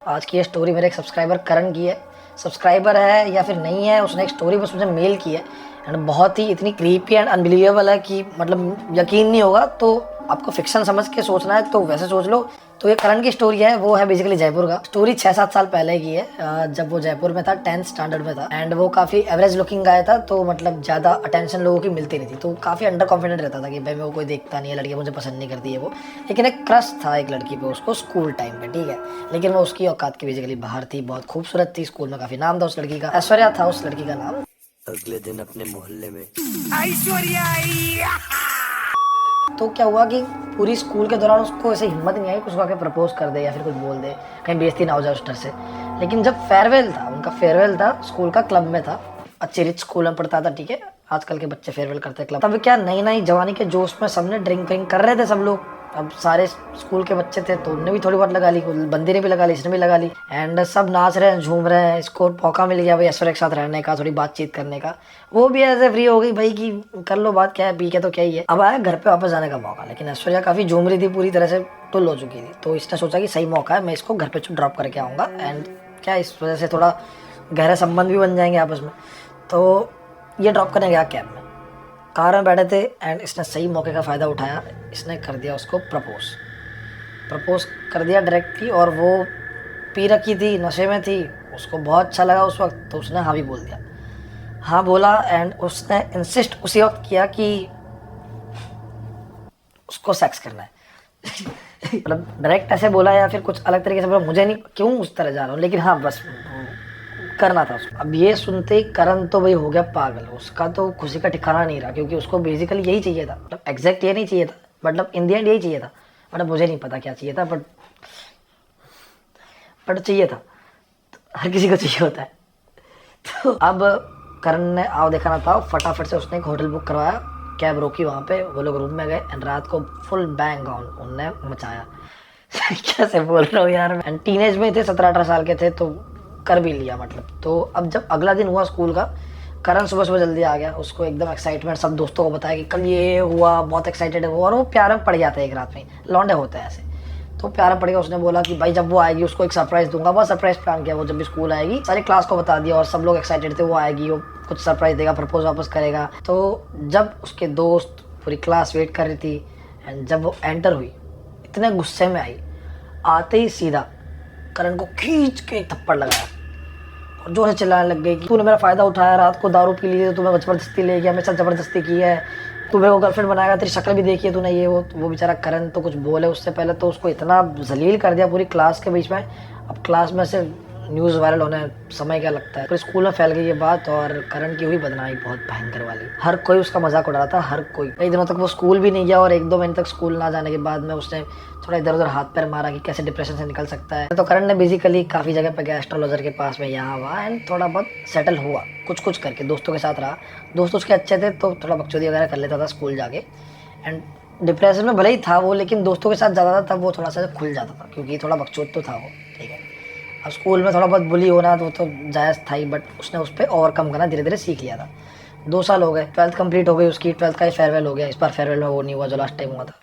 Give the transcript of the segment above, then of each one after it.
आज की ये स्टोरी मेरे एक सब्सक्राइबर करण की है। सब्सक्राइबर है या फिर नहीं है, उसने एक स्टोरी बस मुझे मेल की है एंड बहुत ही इतनी क्रीपी एंड अनबिलीवेबल है कि मतलब यकीन नहीं होगा। तो आपको फिक्शन समझ के सोचना है तो वैसे सोच लो। तो ये करण की स्टोरी है, वो है बेसिकली जयपुर का। स्टोरी 6-7 साल पहले की है, जब वो जयपुर में था, 10th स्टैंडर्ड में था एंड वो काफ़ी एवरेज लुकिंग गाय था। तो मतलब ज़्यादा अटेंशन लोगों की मिलती नहीं थी, तो काफ़ी अंडर कॉन्फिडेंट रहता था कि भाई मेरे को कोई देखता नहीं है, लड़कियाँ मुझे पसंद नहीं करती है वो। लेकिन एक क्रश था एक लड़की पे उसको स्कूल टाइम पे, ठीक है। लेकिन वो उसकी औकात की बेसिकली बाहर थी, बहुत खूबसूरत थी, स्कूल में काफ़ी नाम था उस लड़की का, ऐश्वर्या था उस लड़की का नाम। अगले दिन अपने मोहल्ले में तो क्या हुआ कि पूरी स्कूल के दौरान उसको ऐसे हिम्मत नहीं आई कुछ आके प्रपोज कर दे या फिर कुछ बोल दे, कहीं बेइज्जती ना हो जाए उस डर से। लेकिन जब फेयरवेल था, उनका फेयरवेल था, स्कूल का क्लब में था, अच्छी रिच स्कूल में पढ़ता था, ठीक है। आजकल के बच्चे फेयरवेल करते हैं क्लब। तब क्या नई नई जवानी के जोश में सबने ड्रिंक विंक कर रहे थे सब लोग। अब सारे स्कूल के बच्चे थे तो उनने भी थोड़ी बहुत लगा ली, बंदी ने भी लगा ली, इसने भी लगा ली एंड सब नाच रहे हैं, झूम रहे हैं। इसको मौका मिल गया भाई ऐश्वर्या के साथ रहने का, थोड़ी बातचीत करने का। वो भी ऐसे फ्री हो गई भाई कि कर लो बात, क्या है, पी के तो क्या ही है। अब आया घर पे वापस जाने का मौका, लेकिन ऐश्वर्या काफी झूम रही थी, पूरी तरह से टुल हो चुकी थी। तो इसने सोचा कि सही मौका है, मैं इसको घर पे ड्रॉप करके आऊंगा एंड क्या इस वजह से थोड़ा गहरे संबंध भी बन जाएंगे आपस में। तो ये ड्रॉप करने गया कैब में, कार में बैठे थे एंड इसने सही मौके का फ़ायदा उठाया, इसने कर दिया उसको प्रपोज कर दिया डायरेक्टली। और वो पी रखी थी, नशे में थी, उसको बहुत अच्छा लगा उस वक्त, तो उसने हाँ भी बोल दिया, हाँ बोला एंड उसने इंसिस्ट उसी वक्त किया कि उसको सेक्स करना है। मतलब डायरेक्ट ऐसे बोला या फिर कुछ अलग तरीके से बोला, मुझे नहीं क्यों उस तरह जा रहा हूँ, लेकिन हाँ बस करना था उसको। अब ये सुनते ही करण तो भाई हो गया पागल, उसका तो खुशी का ठिकाना नहीं रहा, क्योंकि उसको बेसिकली यही चाहिए था। मतलब एग्जैक्ट ये नहीं चाहिए था, मतलब इन द एंड यही चाहिए था। मतलब मुझे नहीं पता क्या चाहिए था, बट चाहिए था, तो हर किसी को चाहिए होता है। तो अब करण ने आओ देखा ना था, फटाफट से उसने एक होटल बुक करवाया, कैब रोकी वहाँ पे, वो लोग रूम में गए एंड रात को फुल बैंग ऑन उनने मचाया। कैसे बोल रहा हूँ यार, एंड टीनेज में थे, 17-18 साल के थे, तो कर भी लिया मतलब। तो अब जब अगला दिन हुआ स्कूल का, करण सुबह सुबह जल्दी आ गया, उसको एकदम एक्साइटमेंट, सब दोस्तों को बताया कि कल ये हुआ, बहुत एक्साइटेड है वो। और वो प्यार में पड़ गया था एक रात में, लौंडे होते हैं ऐसे। तो प्यार में पड़ गया, उसने बोला कि भाई जब वो आएगी उसको एक सरप्राइज दूंगा। बहुत सरप्राइज प्लान किया वो, जब भी स्कूल आएगी सारी क्लास को बता दिया और सब लोग एक्साइटेड थे, वो आएगी, वो कुछ सरप्राइज देगा, प्रपोज वापस करेगा। तो जब उसके दोस्त, पूरी क्लास वेट कर रही थी एंड जब वो एंटर हुई, इतने गुस्से में आई, आते ही सीधा करण को खींच के एक थप्पड़ लगाया और जोर से चिल्लाने लग गई कि तूने मेरा फ़ायदा उठाया, रात को दारू पी ली, तुम्हें ज़बरदस्ती ले गया, मेरे साथ ज़बरदस्ती की है, तुम्हें वो गर्लफ्रेंड बनाएगा, तेरी शक्ल भी देखी है तूने, ये वो बेचारा करण तो कुछ बोले उससे पहले तो उसको इतना जलील कर दिया पूरी क्लास के बीच में। अब क्लास में से न्यूज़ वायरल होने समय क्या लगता है, पूरे स्कूल में फैल गई ये बात और करण की हुई बदनामी बहुत भयंकर वाली। हर कोई उसका मजाक उड़ा रहा था, हर कोई। कई दिनों तक वो स्कूल भी नहीं गया और 1-2 महीने तक स्कूल ना जाने के बाद में उसने थोड़ा इधर उधर हाथ पैर मारा कि कैसे डिप्रेशन से निकल सकता है। तो करण ने बेसिकली काफ़ी जगह पे गया, एस्ट्रोलॉजर के पास में, यहाँ वहाँ, एंड थोड़ा बहुत सेटल हुआ कुछ कुछ करके, दोस्तों के साथ रहा। दोस्त उसके अच्छे थे तो थोड़ा बकचोदी वगैरह कर लेता था स्कूल जाके एंड डिप्रेशन में भले ही था वो, लेकिन दोस्तों के साथ ज़्यादा था तब वो थोड़ा सा खुल जाता था, क्योंकि थोड़ा बकचोद तो था वो, ठीक है। अब स्कूल में थोड़ा बहुत बुली होना तो वो तो जायज़ था ही, बट उसने उस पर ओवरकम करना धीरे धीरे सीख लिया था। 2 साल हो गए, 12th कंप्लीट हो गई उसकी, 12th का ही फेयरवेल हो गया। इस बार फेयरवेल में वो नहीं हुआ जो लास्ट टाइम हुआ था।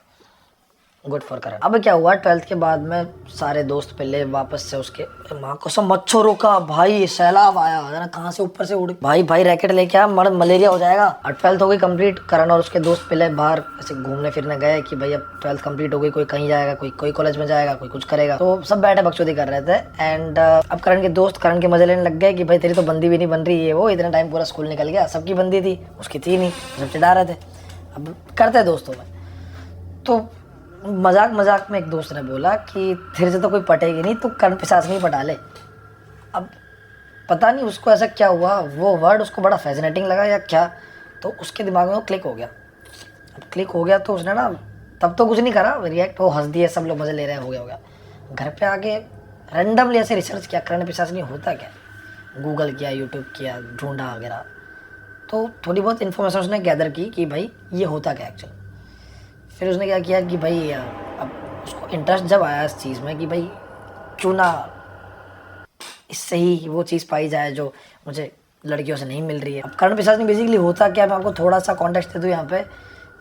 गुड फॉर करण। अब क्या हुआ, 12th के बाद में सारे दोस्त पहले वापस से उसके, माँ कसम मच्छरों का भाई सैलाब आया, जाना कहाँ से ऊपर से उड़, भाई रैकेट लेके आ, मलेरिया हो जाएगा। और 12th हो गई कंप्लीट, करण और उसके दोस्त पहले बाहर ऐसे घूमने फिरने गए कि भाई अब 12th कंप्लीट हो गई, कोई कहीं जाएगा, कोई कॉलेज में जाएगा, कोई कुछ करेगा। तो सब बैठे बकचोदी कर रहे थे एंड अब करण के दोस्त करण के मजे लेने लग गए कि भाई तेरी तो बंदी भी नहीं बन रही है, वो इतना टाइम पूरा स्कूल निकल गया, सबकी बंदी थी, उसकी थी नहीं, सब चिढ़ा रहे थे। अब करते दोस्तों में तो मजाक में एक दोस्त ने बोला कि तेरे से तो कोई पटेगी नहीं, तू कर्ण पिशाच नहीं पटा ले। अब पता नहीं उसको ऐसा क्या हुआ, वो वर्ड उसको बड़ा फैसिनेटिंग लगा या क्या, तो उसके दिमाग में वो क्लिक हो गया। अब क्लिक हो गया तो उसने ना, तब तो कुछ नहीं करा रिएक्ट, वो हंस दिए, सब लोग मजे ले रहे हैं, हो गया। घर पे आके रैंडमली ऐसे रिसर्च किया, कर्ण पिशाच नहीं होता क्या, गूगल किया, यूट्यूब किया, ढूंढा वगैरह। तो थोड़ी बहुत इन्फॉर्मेशन उसने गैदर की कि भाई ये होता क्या एक्चुअली। फिर उसने क्या किया कि भाई अब उसको इंटरेस्ट जब आया इस चीज़ में कि भाई क्यों ना इससे ही वो चीज़ पाई जाए जो मुझे लड़कियों से नहीं मिल रही है। अब कर्ण पिशाचनी बेसिकली होता क्या, मैं आपको थोड़ा सा कॉन्टेक्स्ट दे दूँ यहाँ पे।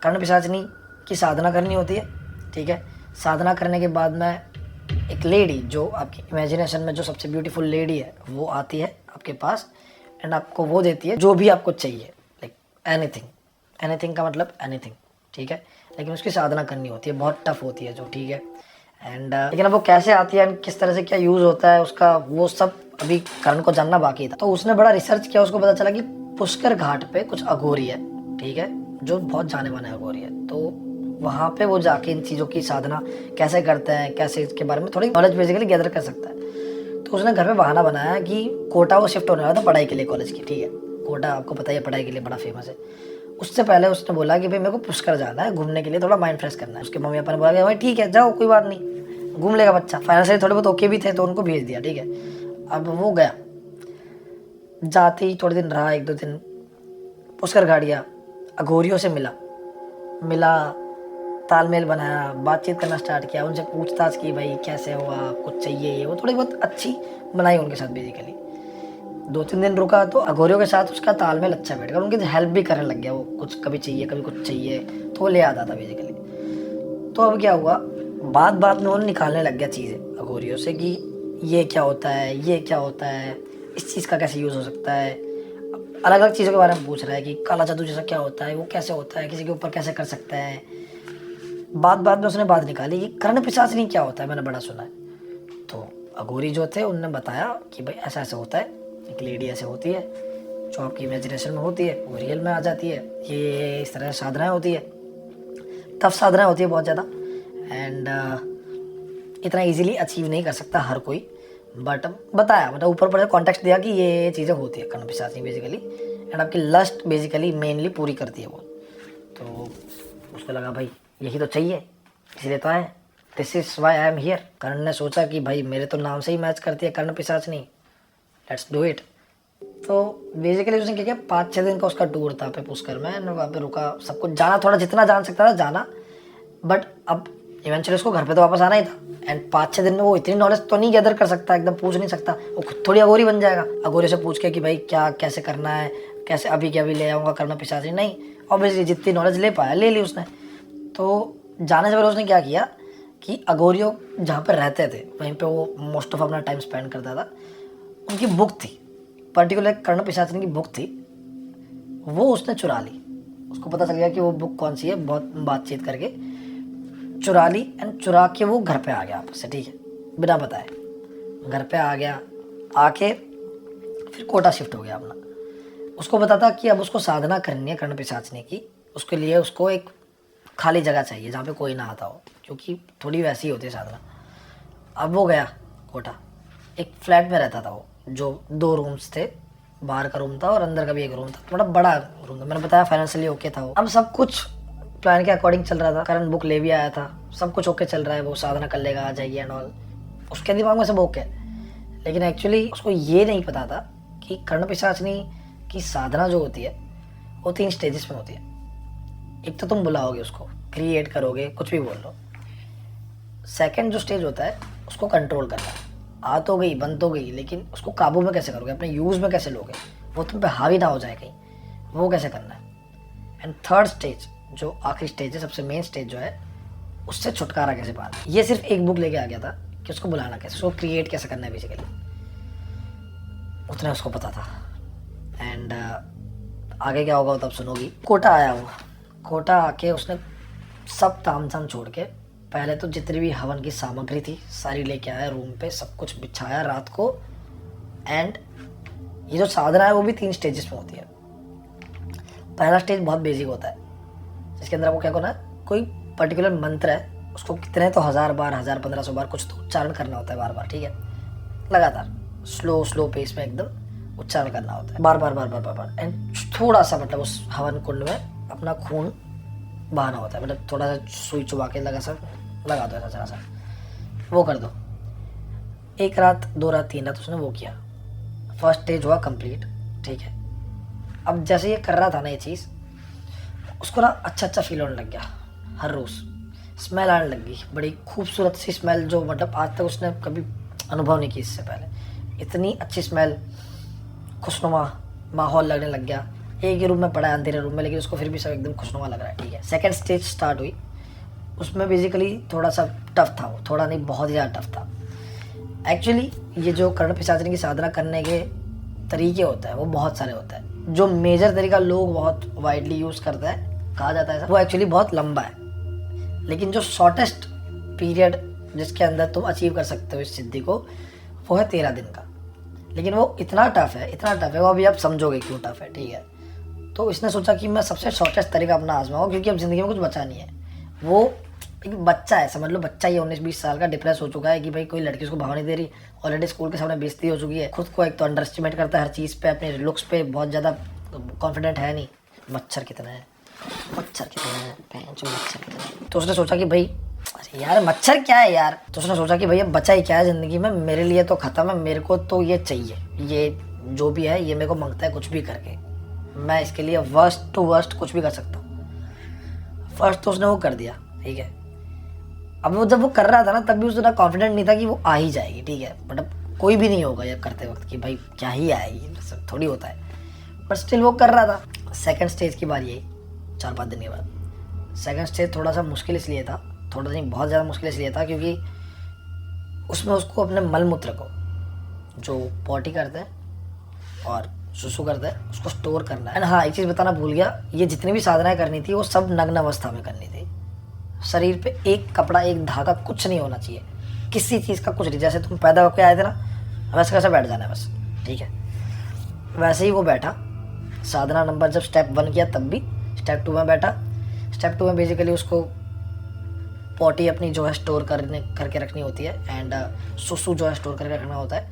कर्ण पिशाचनी की साधना करनी होती है, ठीक है। साधना करने के बाद में एक लेडी जो आपकी इमेजिनेशन में जो सबसे ब्यूटीफुल लेडी है वो आती है आपके पास एंड आपको वो देती है जो भी आपको चाहिए, लाइक एनीथिंग। एनीथिंग का मतलब एनीथिंग, ठीक है, लेकिन उसकी साधना करनी होती है, बहुत टफ होती है जो, ठीक है। एंड लेकिन अब वो कैसे आती है, किस तरह से क्या यूज़ होता है उसका, वो सब अभी करण को जानना बाकी था। तो उसने बड़ा रिसर्च किया, उसको पता चला कि पुष्कर घाट पे कुछ अघोरी है, ठीक है, जो बहुत जाने माने अघोरी है। तो वहाँ पे वो जाके इन चीज़ों की साधना कैसे करते हैं, कैसे इसके बारे में थोड़ी नॉलेज बेसिकली गैदर कर सकता है। तो उसने घर पे बहाना बनाया कि कोटा वो शिफ्ट होने वाला था पढ़ाई के लिए कॉलेज की, ठीक है। कोटा आपको पता ही है पढ़ाई के लिए बड़ा फेमस है। उससे पहले उसने बोला कि भाई मेरे को पुष्कर जाना है घूमने के लिए, थोड़ा माइंड फ्रेश करना है। उसके मम्मी पापा ने बोला कि भाई ठीक है जाओ, कोई बात नहीं, घूम लेगा बच्चा। फाइनेंशियली थोड़े बहुत ओके भी थे तो उनको भेज दिया, ठीक है। अब वो गया, जाते ही थोड़े दिन रहा, 1-2 दिन पुष्कर घाटिया अघोरियों से मिला, तालमेल बनाया, बातचीत करना स्टार्ट किया, उनसे पूछताछ की भाई कैसे हुआ, कुछ चाहिए ये वो, थोड़ी बहुत अच्छी बनाई उनके साथ बेसिकली। 2-3 दिन रुका तो अघोरियों के साथ उसका तालमेल अच्छा बैठ गया, उनकी हेल्प भी करने लग गया। वो कुछ कभी चाहिए कभी कुछ चाहिए तो वो ले आता था बेसिकली। तो अब क्या हुआ, बात में वो निकालने लग गया चीज़ें अघोरियों से कि ये क्या होता है, ये क्या होता है, इस चीज़ का कैसे यूज़ हो सकता है। अलग अलग चीज़ों के बारे में पूछ रहा है कि काला जादू जैसा क्या होता है, वो कैसे होता है, किसी के ऊपर कैसे कर सकता है। बात में उसने बात निकाली कि कर्ण पिशाचनी क्या होता है, मैंने बड़ा सुना है। तो अघोरी जो थे उनने बताया कि भाई ऐसा ऐसा होता है, एक लेडी ऐसे होती है जो आपकी इमेजिनेशन में होती है वो रियल में आ जाती है, ये इस तरह साधनाएं होती है, टफ साधनाएं होती है बहुत ज़्यादा। एंड इतना इजीली अचीव नहीं कर सकता हर कोई, बट बताया, मतलब ऊपर ऊपर से कॉन्टेक्स्ट दिया कि ये चीज़ें होती है कर्ण पिशाचनी बेसिकली। एंड आपकी लस्ट बेसिकली मेनली पूरी करती है वो। तो उसको लगा भाई यही तो चाहिए, इसलिए तो आए, this is why I am here. Karna ने सोचा कि भाई मेरे तो नाम से ही मैच करती है कर्ण पिशाचनी, लेट्स डू इट। तो बेसिकली उसने क्या किया, 5-6 दिन का उसका टूर था पे पुष्कर में, वहाँ पे रुका, सब कुछ जाना, थोड़ा जितना जान सकता था जाना, बट अब इवेंचुअली उसको घर पे तो वापस आना ही था। एंड 5-6 दिन में वो इतनी नॉलेज तो नहीं गैदर कर सकता, एकदम पूछ नहीं सकता, वो खुद थोड़ी अघोरी बन जाएगा। अघोरी से पूछ के कि भाई क्या कैसे करना है, कैसे अभी क्या भी ले आऊँगा कर्ण पिशाचनी, नहीं, ऑब्वियसली जितनी नॉलेज ले पाया ले ली उसने। तो जाने से पहले उसने क्या किया कि अघोरियों जहाँ पर रहते थे वहीं पे वो मोस्ट ऑफ अपना टाइम स्पेंड करता था। उनकी बुक थी, पर्टिकुलर कर्ण पिशाचनी की बुक थी, वो उसने चुरा ली। उसको पता चल गया कि वो बुक कौन सी है, बहुत बातचीत करके चुरा ली। एंड चुरा के वो घर पे आ गया आपस से, ठीक है, बिना बताए घर पे आ गया। आके फिर कोटा शिफ्ट हो गया अपना। उसको पता था कि अब उसको साधना करनी है कर्ण पिशाचनी की, उसके लिए उसको एक खाली जगह चाहिए जहाँ पे कोई ना आता हो, क्योंकि थोड़ी वैसी होती है साधना। अब वो गया कोटा, एक फ्लैट में रहता था वो, जो 2 रूम्स थे, बाहर का रूम था और अंदर का भी एक रूम था, थोड़ा बड़ा रूम था। मैंने बताया फाइनेंशियली ओके था वो। अब सब कुछ प्लान के अकॉर्डिंग चल रहा था, करण बुक ले भी आया था, सब कुछ ओके चल रहा है, वो साधना कर लेगा, आ जाइए एंड ऑल, उसके दिमाग में सब ओके। लेकिन एक्चुअली उसको ये नहीं पता था कि कर्ण पिशाचनी की साधना जो होती है वो 3 स्टेजेस में होती है। एक तो तुम बुलाओगे उसको, क्रिएट करोगे, कुछ भी बोल लो। सेकंड जो स्टेज होता है उसको कंट्रोल करना, आ तो गई, बन तो गई, लेकिन उसको काबू में कैसे करोगे, अपने यूज़ में कैसे लोगे, वो तुम पे हावी ना हो जाए कहीं, वो कैसे करना है। एंड थर्ड स्टेज जो आखिरी स्टेज है, सबसे मेन स्टेज जो है, उससे छुटकारा कैसे पाना। ये सिर्फ एक बुक लेके आ गया था कि उसको बुलाना कैसे, उसको क्रिएट कैसे करना है बेसिकली, उतना उसको पता था। एंड आगे क्या होगा तब सुनोगी। कोटा आया वो, कोटा आके उसने सब ताम झाम छोड़ के पहले तो जितनी भी हवन की सामग्री थी सारी लेके आया रूम पे, सब कुछ बिछाया रात को। एंड ये जो साधना है वो भी 3 स्टेजेस में होती है। पहला स्टेज बहुत बेसिक होता है, जिसके अंदर आपको क्या करना है, कोई पर्टिकुलर मंत्र है, उसको कितने तो 1000 बार, 1500 बार कुछ तो उच्चारण करना होता है बार बार, ठीक है, लगातार स्लो पेस में एकदम उच्चारण करना होता है बार बार। एंड थोड़ा सा मतलब उस हवन कुंड में अपना खून बहाना होता है, मतलब थोड़ा सा सुई चुबा के लगा दो ऐसा, जरा सा वो कर दो। 1 रात 2 रात 3 रात उसने वो किया। फर्स्ट स्टेज हुआ कंप्लीट, ठीक है। अब जैसे ये कर रहा था ना ये चीज़, उसको ना अच्छा फील होने लग गया। हर रोज़ स्मेल आने लग गई, बड़ी खूबसूरत सी स्मेल, जो मतलब आज तक उसने कभी अनुभव नहीं की इससे पहले। इतनी अच्छी स्मेल, खुशनुमा माहौल लगने लग गया। एक ही रूम में पड़ा है, अंधेरे रूम में, लेकिन उसको फिर भी सब एकदम खुशनुमा लग रहा है, ठीक है। सेकंड स्टेज स्टार्ट हुई, उसमें बेसिकली थोड़ा सा टफ था वो, थोड़ा नहीं बहुत ज़्यादा टफ था। एक्चुअली ये जो कर्ण पिशाचनी की साधना करने के तरीके होते हैं वो बहुत सारे होते हैं। जो मेजर तरीका लोग बहुत वाइडली यूज़ करते हैं, कहा जाता है वो एक्चुअली बहुत लंबा है, लेकिन जो शॉर्टेस्ट पीरियड जिसके अंदर तुम अचीव कर सकते हो इस सिद्धि को, वो है 13 दिन का। लेकिन वो इतना टफ है, वो अभी आप समझोगे क्यों टफ है, ठीक है। तो इसने सोचा कि मैं सबसे शॉर्टेस्ट तरीका अपना आजमाऊँ, क्योंकि अब ज़िंदगी में कुछ बचा नहीं है। वो एक बच्चा है, समझ लो बच्चा ही 19-20 साल का, डिप्रेस हो चुका है कि भाई कोई लड़की उसको भाव नहीं दे रही, ऑलरेडी स्कूल के सामने बेइज्जती हो चुकी है, खुद को एक तो अंडर एस्टिमेट करता है हर चीज़ पे, अपने लुक्स पे बहुत ज़्यादा कॉन्फिडेंट है नहीं। मच्छर कितने हैं, तो उसने सोचा कि भाई अरे यार मच्छर क्या है यार, तो उसने सोचा कि भैया बचा ही क्या है ज़िंदगी में, मेरे लिए तो ख़त्म है, मेरे को तो ये चाहिए, ये जो भी है ये मेरे को मांगता है कुछ भी करके, मैं इसके लिए वर्स्ट टू वर्स्ट कुछ भी कर सकता हूँ। फर्स्ट तो उसने वो कर दिया, ठीक है। अब वो जब वो कर रहा था ना, तब भी उसका कॉन्फिडेंट नहीं था कि वो आ ही जाएगी, ठीक है। बट अब कोई भी नहीं होगा ये करते वक्त कि भाई क्या ही आएगी, थोड़ी होता है, बट स्टिल वो कर रहा था। सेकंड स्टेज की बारी आई 4-5 दिन के बाद। सेकंड स्टेज थोड़ा सा मुश्किल इसलिए था, थोड़ा नहीं बहुत ज़्यादा मुश्किल इसलिए था क्योंकि उसमें उसको अपने मल मूत्र को, जो पॉटी करते हैं और सुसु करते हैं, उसको स्टोर करना है। एंड हाँ, एक चीज़ बताना भूल गया, ये जितनी भी साधनाएं करनी थी वो सब नग्न अवस्था में करनी थी। शरीर पे एक कपड़ा, एक धागा, कुछ नहीं होना चाहिए, किसी चीज़ का कुछ नहीं। जैसे तुम पैदा होकर आए थे ना, वैसे कैसे बैठ जाना है बस, ठीक है। वैसे ही वो बैठा। साधना नंबर जब स्टेप 1 किया तब भी स्टेप 2 में बैठा। स्टेप 2 में बेसिकली उसको पॉटी अपनी जो है स्टोर करके रखनी होती है, एंड सुसु जो है स्टोर करके रखना होता है,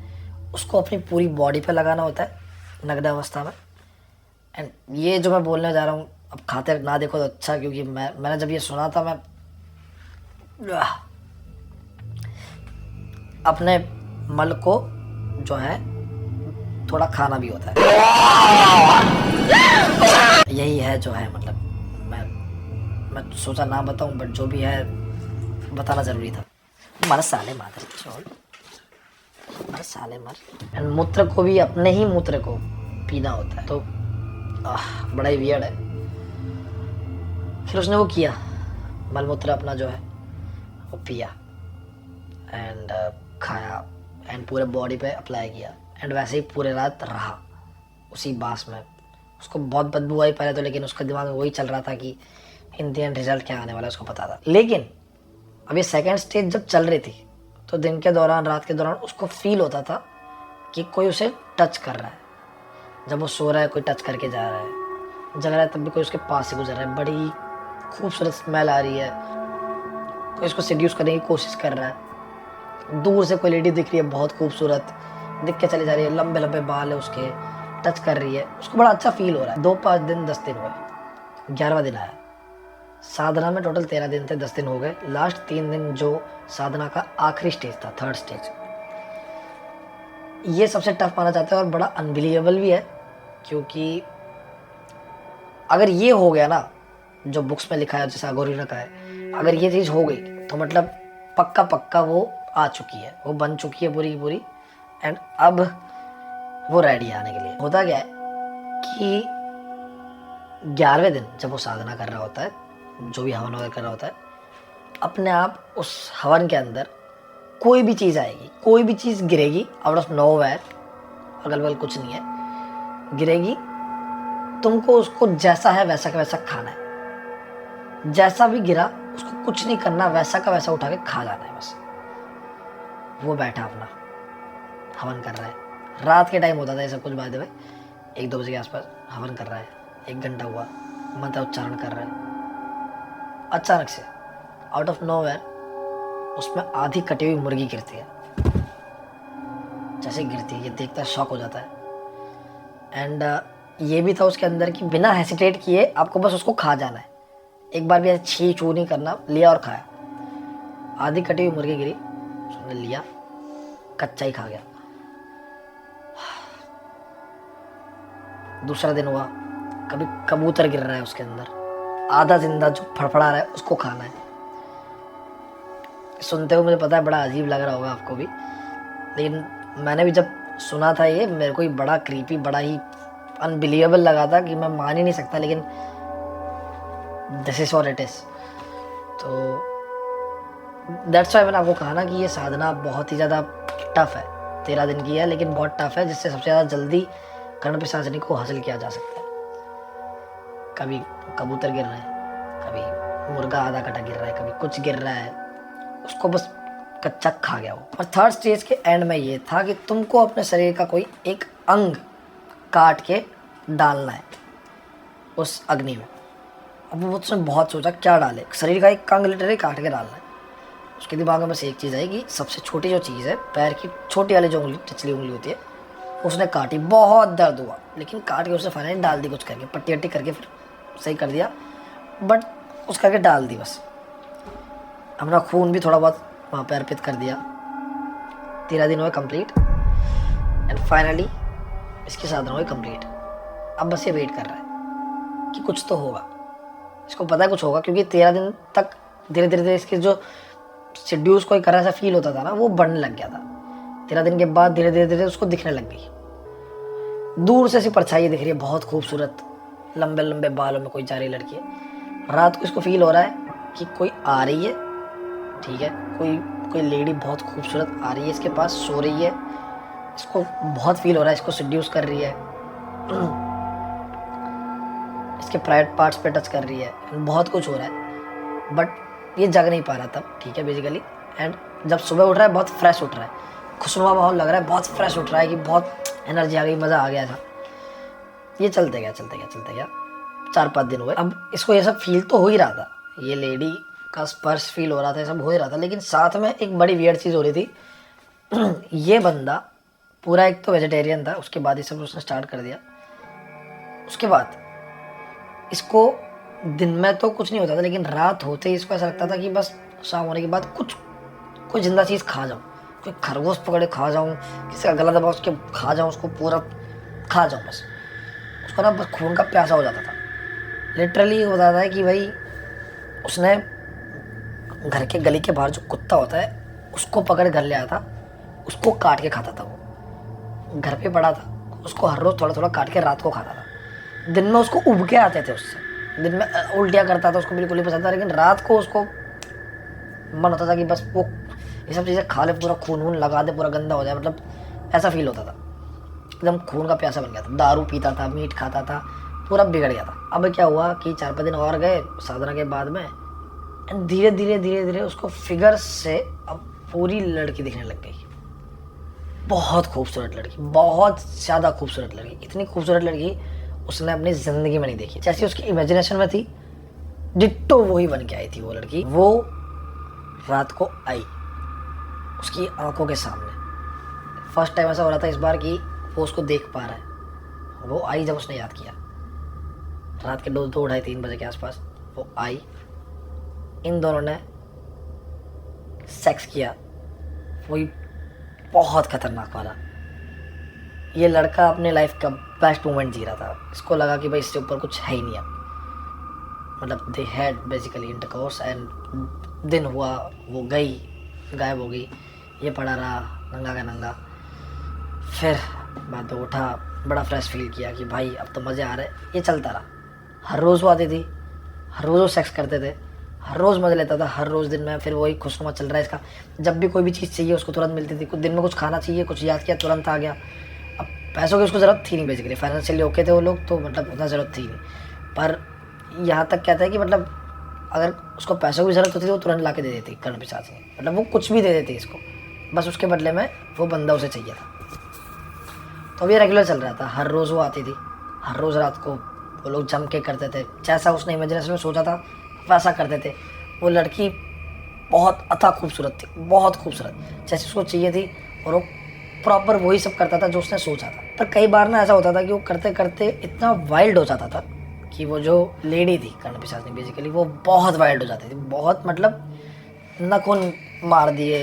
उसको अपनी पूरी बॉडी पे लगाना होता है नग्न अवस्था में। एंड ये जो मैं बोलने जा रहा हूँ, अब खाते ना देखो तो अच्छा, क्योंकि मैंने जब ये सुना था, मैं अपने मल को जो है थोड़ा खाना भी होता है, यही है जो है, मतलब मैं सोचा ना बताऊं, बट जो भी है बताना जरूरी था। हमारा साले मादर छोड़, हमारे साले मर। एंड मूत्र को भी अपने ही मूत्र को पीना होता है, तो बड़ा ही वियर्ड है। फिर उसने वो किया, मलमूत्र अपना जो है वो पिया एंड खाया एंड पूरे बॉडी पे अप्लाई किया, एंड वैसे ही पूरे रात रहा उसी बास में। उसको बहुत बदबू आई पहले तो, लेकिन उसका दिमाग में वही चल रहा था कि इन द एंड रिजल्ट क्या आने वाला है, उसको पता था। लेकिन अब ये सेकेंड स्टेज जब चल रही थी, तो दिन के दौरान, रात के दौरान उसको फील होता था कि कोई उसे टच कर रहा है। जब वो सो रहा है कोई टच करके जा रहा है, जग रहा है तब भी कोई उसके पास से गुजर रहा है, बड़ी खूबसूरत स्मेल आ रही है, कोई इसको सेड्यूस करने की कोशिश कर रहा है। दूर से कोई लेडी दिख रही है बहुत खूबसूरत, दिख के चली जा रही है, लंबे लंबे बाल है उसके, टच कर रही है, उसको बड़ा अच्छा फील हो रहा है। 2-5 दिन 10 दिन हुए, 11वां दिन आया। साधना में टोटल 13 दिन थे, 10 दिन हो गए। लास्ट 3 दिन जो साधना का आखिरी स्टेज था, थर्ड स्टेज, ये सबसे टफ माना जाता है और बड़ा अनबिलीवेबल भी है, क्योंकि अगर ये हो गया ना, जो बुक्स में लिखा है, जैसा अघोरी ने कहा है, अगर ये चीज़ हो गई तो मतलब पक्का पक्का वो आ चुकी है, वो बन चुकी है पूरी की पूरी, एंड अब वो रेडी है आने के लिए। होता क्या है कि 11वें दिन जब वो साधना कर रहा होता है, जो भी हवन वगैरह कर रहा होता है, अपने आप उस हवन के अंदर कोई भी चीज़ आएगी, कोई भी चीज़ गिरेगी आउट ऑफ नोवेयर, अगल बगल कुछ नहीं है, गिरेगी, तुमको उसको जैसा है वैसा का वैसा खाना है। जैसा भी गिरा उसको कुछ नहीं करना, वैसा का वैसा उठा के खा जाना है बस। वो बैठा अपना हवन कर रहा है, रात के टाइम होता था ये सब कुछ, बाद में 1-2 बजे के आसपास हवन कर रहा है, 1 घंटा हुआ, मंत्र उच्चारण कर रहा है। अचानक से आउट ऑफ नोवेयर उसमें आधी कटी हुई मुर्गी गिरती है। जैसे गिरती है, ये देखता है, शॉक हो जाता है। एंड ये भी था उसके अंदर कि बिना हेसिटेट किए आपको बस उसको खा जाना है, एक बार भी ऐसे छी चू नहीं करना। लिया और खाया, आधी कटी हुई मुर्गी गिरी, उसने लिया, कच्चा ही खा गया। दूसरा दिन हुआ, कभी कबूतर गिर रहा है उसके अंदर, आधा जिंदा जो फड़फड़ा रहा है उसको खाना है। सुनते हुए मुझे पता है बड़ा अजीब लग रहा होगा आपको भी, लेकिन मैंने भी जब सुना था ये, मेरे को ही बड़ा क्रीपी, बड़ा ही अनबिलीवेबल लगा था कि मैं मान ही नहीं सकता, लेकिन this is what it is. तो दैट्स वाई मैंने आपको कहा ना कि ये साधना बहुत ही ज़्यादा टफ है। 13 दिन की है लेकिन बहुत टफ है, जिससे सबसे ज़्यादा जल्दी कर्ण पिशाचिनी को हासिल किया जा सकता है। कभी कबूतर गिर रहा है, कभी मुर्गा आधा कटा गिर रहा है, कभी कुछ गिर रहा है, उसको बस कच्चा खा गया वो। और थर्ड स्टेज के एंड में ये था कि तुमको अपने शरीर का कोई एक अंग काट के डालना है उस अग्नि में। अब वो उसने बहुत सोचा क्या डाले, शरीर का एक अंग लिटरली काट के डालना है। उसके दिमाग में बस एक चीज़ आई कि सबसे छोटी जो चीज़ है, पैर की छोटी वाली जो उंगली, टिचली उंगली होती है, उसने काटी, बहुत दर्द हुआ, लेकिन काट के उसने फाइनली डाल दी, कुछ करके पट्टी वट्टी करके फिर सही कर दिया, बट उस करके डाल दी बस। अपना खून भी थोड़ा बहुत वहाँ पे अर्पित कर दिया। 13 दिन हुए कंप्लीट एंड फाइनली इसकी साधना हुई कंप्लीट। अब बस ये वेट कर रहा है कि कुछ तो होगा, इसको पता है कुछ होगा, क्योंकि 13 दिन तक धीरे धीरे इसके जो शेड्यूल्स को एक तरह से फील होता था ना, वो बढ़ने लग गया था। 13 दिन के बाद धीरे धीरे उसको दिखने लग गई, दूर से ऐसी परछाई दिख रही है, बहुत खूबसूरत, लंबे लंबे बालों में कोई जा रही लड़की है। रात को इसको फील हो रहा है कि कोई आ रही है, ठीक है, कोई लेडी बहुत खूबसूरत आ रही है इसके पास, सो रही है, इसको बहुत फील हो रहा है, इसको सेड्यूस कर रही है, इसके प्राइवेट पार्ट्स पे टच कर रही है, बहुत कुछ हो रहा है, बट ये जग नहीं पा रहा तब, ठीक है, बेसिकली। एंड जब सुबह उठ रहा है बहुत फ्रेश उठ रहा है, खुशनुमा माहौल लग रहा है, बहुत फ्रेश उठ रहा है कि बहुत एनर्जी आ गई, मज़ा आ गया था। ये चलते गया 4-5 दिन हुए। अब इसको ये सब फील तो हो ही रहा था, ये लेडी का स्पर्श फील हो रहा था, ये सब हो ही रहा था, लेकिन साथ में एक बड़ी वियर्ड चीज़ हो रही थी। ये बंदा पूरा एक तो वेजिटेरियन था, उसके बाद ये सब उसने स्टार्ट कर दिया। उसके बाद इसको दिन में तो कुछ नहीं होता था, लेकिन रात होते ही इसको ऐसा लगता था कि बस शाम होने के बाद कोई जिंदा चीज़ खा जाऊँ, कोई खरगोश पकड़े खा जाऊँ, किसी का गला दबा उसके खा जाऊँ, उसको पूरा खा जाऊँ बस। उसको ना बस खून का प्यासा हो जाता था, लिटरली हो जाता है कि भाई उसने घर के गली के बाहर जो कुत्ता होता है उसको पकड़ घर ले आया था, उसको काट के खाता था। वो घर पे पड़ा था, उसको हर रोज़ थोड़ा थोड़ा काट के रात को खाता था। दिन में उसको उबके आते थे उससे, दिन में उल्टियाँ करता था, उसको बिल्कुल ही पसंद था, लेकिन रात को उसको मन होता था कि बस वो ये सब चीज़ें खा ले, पूरा खून वून लगा दे, पूरा गंदा हो जाए, मतलब ऐसा फील होता था, एकदम खून का प्यासा बन गया था। दारू पीता था, मीट खाता था, पूरा बिगड़ गया था। अब क्या हुआ कि 4-5 दिन और गए साधना के बाद में, धीरे धीरे उसको फिगर से अब पूरी लड़की दिखने लग गई। बहुत खूबसूरत लड़की, बहुत ज़्यादा खूबसूरत लड़की, इतनी खूबसूरत लड़की उसने अपनी ज़िंदगी में नहीं देखी। जैसी उसकी इमेजिनेशन में थी, डिट्टो वही बन के आई थी वो लड़की। वो रात को आई उसकी आंखों के सामने। फर्स्ट टाइम ऐसा हो रहा था इस बार कि वो उसको देख पा रहा है। वो आई जब उसने याद किया, रात के 2-2, 2:30-3 बजे के आसपास वो आई, इन दोनों ने सेक्स किया, वही बहुत खतरनाक वाला। ये लड़का अपने लाइफ का बेस्ट मोमेंट जी रहा था, इसको लगा कि भाई इससे ऊपर कुछ है ही नहीं अब, मतलब they had basically intercourse and दिन हुआ, वो गई, गायब हो गई, ये पड़ा रहा नंगा का नंगा। फिर बाद में उठा, बड़ा फ्रेश फील किया कि भाई अब तो मज़े आ रहे। ये चलता रहा, हर रोज़ वो आती थी, हर रोज़ वो सेक्स करते थे, हर रोज़ मज़े लेता था, हर रोज़ दिन में। फिर वही खुशनुमा चल रहा है इसका, जब भी कोई भी चीज़ चाहिए उसको तुरंत मिलती थी। कुछ दिन में कुछ खाना चाहिए, कुछ याद किया, तुरंत आ गया। अब पैसों की उसको ज़रूरत थी नहीं, बेसिकली फाइनेंशियली ओके थे वो लोग, तो मतलब उतना ज़रूरत थी नहीं। पर यहाँ तक कहता है कि मतलब अगर उसको पैसों की ज़रूरत होती थी वो तुरंत ला के दे देती कर्ण पिशाचिनी, मतलब वो कुछ भी दे देती इसको, बस उसके बदले में वो बंदा उसे चाहिए था। तो अभी रेगुलर चल रहा था, हर रोज़ वो आती थी, हर रोज़ रात को वो लोग जम के करते थे, जैसा उसने इमेजिनेशन में सोचा था वैसा करते थे। वो लड़की बहुत अथा खूबसूरत थी, बहुत खूबसूरत, जैसे उसको चाहिए थी, और वो प्रॉपर वही सब करता था जो उसने सोचा था। पर कई बार ना ऐसा होता था कि वो करते करते इतना वाइल्ड हो जाता था कि वो जो लेडी थी कर्ण पिशाचिनी बेसिकली, वो बहुत वाइल्ड हो जाती थी, बहुत मतलब नखून मार दिए,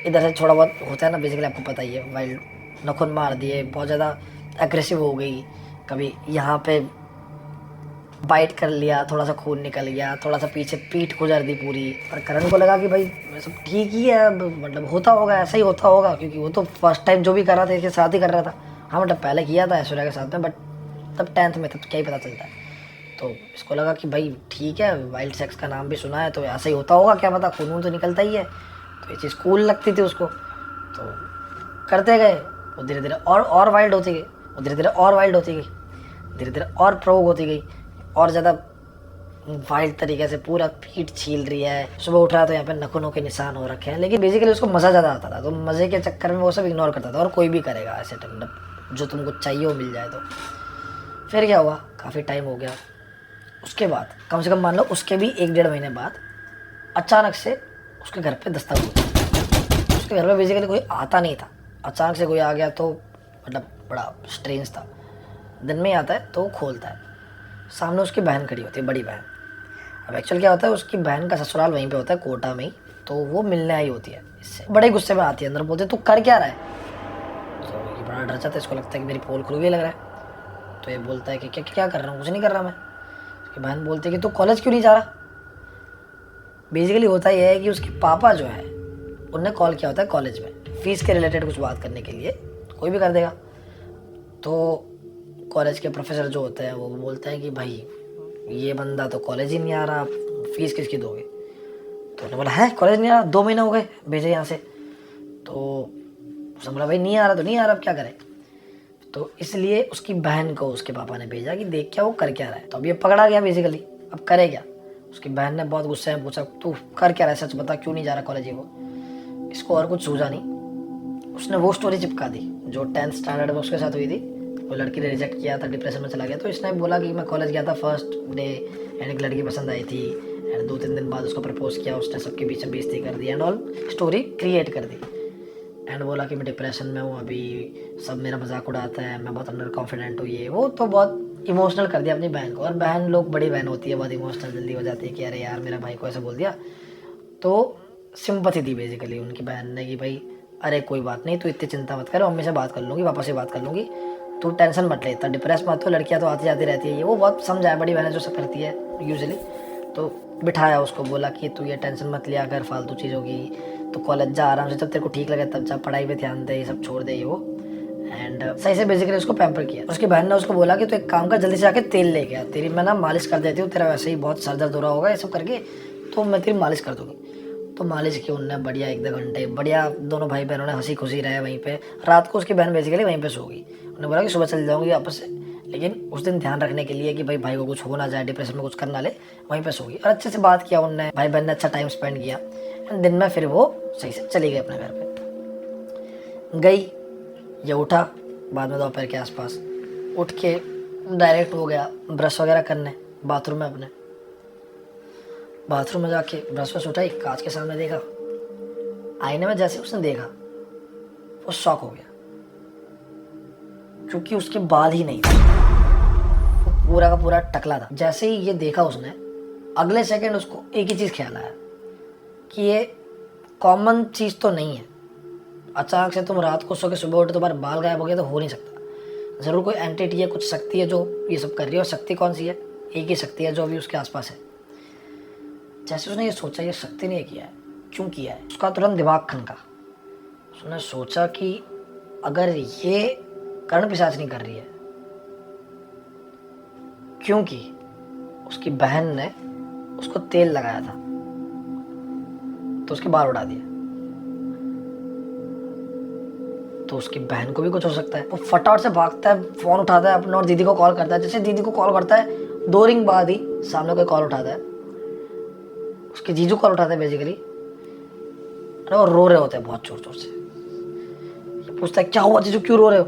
इधर से थोड़ा बहुत होता है ना बेसिकली, आपको पता ही है, वाइल्ड नखून मार दिए, बहुत ज़्यादा एग्रेसिव हो गई, कभी यहाँ पे बाइट कर लिया, थोड़ा सा खून निकल गया, थोड़ा सा पीछे पीठ गुजर दी पूरी। पर करण को लगा कि भाई सब ठीक ही है, मतलब होता होगा, ऐसा ही होता होगा, क्योंकि वो तो फर्स्ट टाइम जो भी कर रहा था इसके साथ ही कर रहा था। हाँ मतलब पहले किया था ऐश्वर्या के साथ में, बट तब 10th में था तो क्या ही पता चलता है। तो इसको लगा कि भाई ठीक है, वाइल्ड सेक्स का नाम भी सुना है तो ऐसा ही होता होगा, क्या पता, खून वून तो निकलता ही है। तो ये चीज़ कूल लगती थी उसको, तो करते गए। वो धीरे धीरे और वाइल्ड होती गई, वो धीरे धीरे और वाइल्ड होती गई, धीरे धीरे और प्रोग होती गई, और ज़्यादा वाइल्ड तरीके से पूरा पीठ छील रही है। सुबह उठ रहा है तो यहाँ पे नखूनों के निशान हो रखे हैं, लेकिन बेसिकली उसको मज़ा ज़्यादा आता था, तो मज़े के चक्कर में वो सब इग्नोर करता था। और कोई भी करेगा ऐसे टंडप, जो तुमको चाहिए वो मिल जाए। तो फिर क्या हुआ, काफ़ी टाइम हो गया, उसके बाद कम से कम मान लो उसके भी 1-1.5 महीने बाद अचानक से उसके घर पे दस्तक हुई। उसके घर में बेसिकली कोई आता नहीं था, अचानक से कोई आ गया तो मतलब बड़ा स्ट्रेंज था। दिन में ही आता है तो खोलता है, सामने उसकी बहन खड़ी होती है, बड़ी बहन। अब एक्चुअल क्या होता है, उसकी बहन का ससुराल वहीं पे होता है, कोटा में ही, तो वो मिलने आई होती है इससे। बड़े गुस्से में आती है, अंदर बोलते तू कर क्या रहा है। तो ये बड़ा डर जाता है, इसको लगता है कि मेरी पोल खुल गई लग रहा है। तो ये बोलता है कि क्या क्या कर रहा हूँ, कुछ नहीं कर रहा मैं। उसकी बहन बोलती है कि तू कॉलेज क्यों नहीं जा रहा। बेसिकली होता यह है कि उसके पापा जो है उनने कॉल किया होता है कॉलेज में, फीस के रिलेटेड कुछ बात करने के लिए, कोई भी कर देगा। तो कॉलेज के प्रोफेसर जो होते हैं वो बोलते हैं कि भाई ये बंदा तो कॉलेज ही नहीं आ रहा, फीस किसकी दोगे। तो उन्होंने बोला है कॉलेज नहीं आ रहा, 2 महीने हो गए भेजे यहाँ से। तो उसने बोला भाई नहीं आ रहा तो नहीं आ रहा, अब क्या करें। तो इसलिए उसकी बहन को उसके पापा ने भेजा कि देख क्या वो कर क्या रहा है। तो अब ये पकड़ा गया बेसिकली, अब करे क्या। उसकी बहन ने बहुत गुस्से में पूछा तू कर क्या रहा है, सच बता क्यों नहीं जा रहा कॉलेज। वो इसको और कुछ सूझा नहीं, उसने वो स्टोरी चिपका दी जो 10th स्टैंडर्ड में उसके साथ हुई थी। वो लड़की ने रिजेक्ट किया था, डिप्रेशन में चला गया। तो इसने बोला कि मैं कॉलेज गया था फर्स्ट डे एंड एक लड़की पसंद आई थी एंड 2-3 दिन बाद उसको प्रपोज किया, उसने सबके बीच में बेइज्जती कर दी एंड ऑल स्टोरी क्रिएट कर दी। एंड बोला कि मैं डिप्रेशन में हूँ अभी, सब मेरा मजाक उड़ाता है, मैं बहुत अंडर कॉन्फिडेंट हूँ, ये वो। तो बहुत इमोशनल कर दिया अपनी बहन को। और बहन लोग, बड़ी बहन होती है, बहुत इमोशनल जल्दी हो जाती है कि अरे यार मेरा भाई को ऐसा बोल दिया। तो सिंपैथी दी बेसिकली उनकी बहन ने कि भाई अरे कोई बात नहीं, तू इतनी चिंता मत कर, मम्मी से बात कर लूँगी, पापा से बात कर लूँगी, तू टेंशन मत ले, इतना डिप्रेस मत हो, लड़कियाँ तो आती जाती रहती है, ये वो बहुत समझाया, बड़ी बहनें जो सब करती है यूजुअली। तो बिठाया उसको, बोला कि तू ये टेंशन मत लिया कर फालतू चीज़ों की, तो कॉलेज जा आराम से, जब तेरे को ठीक लगे तब जा, पढ़ाई पे ध्यान दे, ये सब छोड़ दे ये वो। एंड सही से बेसिकली उसको पैम्पर किया। उसकी बहन ने उसको बोला कि तू एक काम कर, जल्दी से जाके तेल लेके आ, तेरी मैं ना मालिश कर देती हूँ, तेरा वैसे ही बहुत सर दर्द हो रहा होगा ये सब करके, तो मैं तेरी मालिश कर दूँगी। तो मालिश की उनने बढ़िया 1-2 घंटे, बढ़िया दोनों भाई बहनों ने हंसी खुशी रहे वहीं पे। रात को उसकी बहन बेसिकली वहीं पे सो गई। उन्होंने बोला कि सुबह चल जाऊँगी वापस से, लेकिन उस दिन ध्यान रखने के लिए कि भाई को कुछ हो ना जाए, डिप्रेशन में कुछ कर ना ले, वहीं पे सो गई। और अच्छे से बात किया उनने, भाई बहन ने अच्छा टाइम स्पेंड किया। दिन में फिर वो सही से चली गई अपने घर पे। गई, ये उठा बाद में दोपहर के आसपास, उठ के डायरेक्ट हो गया ब्रश वगैरह करने बाथरूम में अपने। बाथरूम में जाके ब्रश वश उठाई, कांच के सामने देखा, आईने में जैसे उसने देखा वो शॉक हो गया, क्योंकि उसके बाल ही नहीं थे, वो पूरा का पूरा टकला था। जैसे ही ये देखा उसने, अगले सेकंड उसको एक ही चीज़ ख्याल आया कि ये कॉमन चीज़ तो नहीं है। अचानक से तुम रात को सो के सुबह उठे तुम्हारे बाल गायब हो गया तो हो नहीं सकता, ज़रूर कोई एंटिटी है, कुछ शक्ति है जो ये सब कर रही है। और शक्ति कौन सी है, एक ही शक्ति है जो अभी उसके आसपास है। जैसे उसने ये सोचा ये शक्ति ने किया है, क्यों किया है, उसका तुरंत दिमाग खनका। उसने सोचा कि अगर ये कर्ण पिशाच नहीं कर रही है, क्योंकि उसकी बहन ने उसको तेल लगाया था तो उसके बाल उड़ा दिए, तो उसकी बहन को भी कुछ हो सकता है। वो फटाफट से भागता है, फोन उठाता है अपना और दीदी को कॉल करता है। जैसे दीदी को कॉल करता है, 2 रिंग बाद ही सामने कोई कॉल उठाता है, उसके जीजू कॉल उठाते हैं बेसिकली। और रो रहे होते हैं बहुत जोर जोर से। पूछता है क्या हुआ जीजू, क्यों रो रहे हो।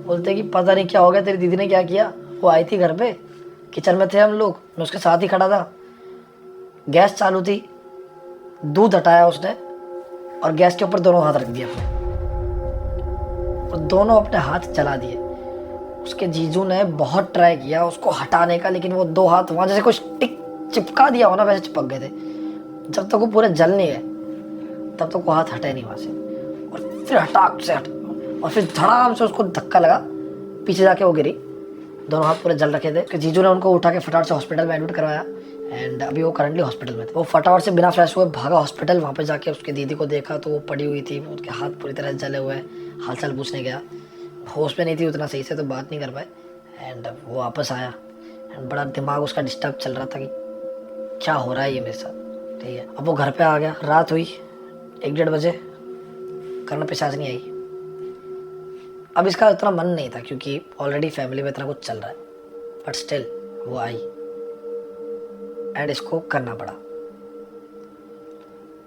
बोलते हैं कि पता नहीं क्या हो गया, तेरी दीदी ने क्या किया। वो आई थी घर पे, किचन में थे हम लोग, मैं उसके साथ ही खड़ा था, गैस चालू थी, दूध हटाया उसने और गैस के ऊपर दोनों हाथ रख दिए अपने, और दोनों अपने हाथ जला दिए। उसके जीजू ने बहुत ट्राई किया उसको हटाने का, लेकिन वो 2 हाथ वहाँ जैसे कुछ टिक चिपका दिया हो ना, वैसे चिपक गए थे। जब तक वो पूरे जल नहीं गए तब तक वो हाथ हटे नहीं वहाँ से। और फिर हटाक से और फिर धड़ाम से उसको धक्का लगा, पीछे जाके वो गिरी। दोनों हाथ पूरे जल रखे थे। उसके जीजू ने उनको उठा के फटाफट से हॉस्पिटल में एडमिट करवाया एंड अभी वो करंटली हॉस्पिटल में थे। वो फटाफट से बिना फ्रेश हुए भागा हॉस्पिटल। वहाँ पे जाके उसकी दीदी को देखा तो वो पड़ी हुई थी, उसके हाथ पूरी तरह जले हुए, हाल चाल पूछने गया। होश में नहीं थी उतना सही से तो बात नहीं कर पाए। एंड वो वापस आया, एंड बड़ा दिमाग उसका डिस्टर्ब चल रहा था कि क्या हो रहा है ये मेरे साथ। ठीक है, अब वो घर पे आ गया, रात हुई 1-1:30 बजे, करण पिशाच नहीं आई। अब इसका इतना मन नहीं था क्योंकि ऑलरेडी फैमिली में इतना कुछ चल रहा है, बट स्टिल वो आई एंड इसको करना पड़ा।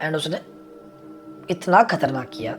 एंड उसने इतना खतरनाक किया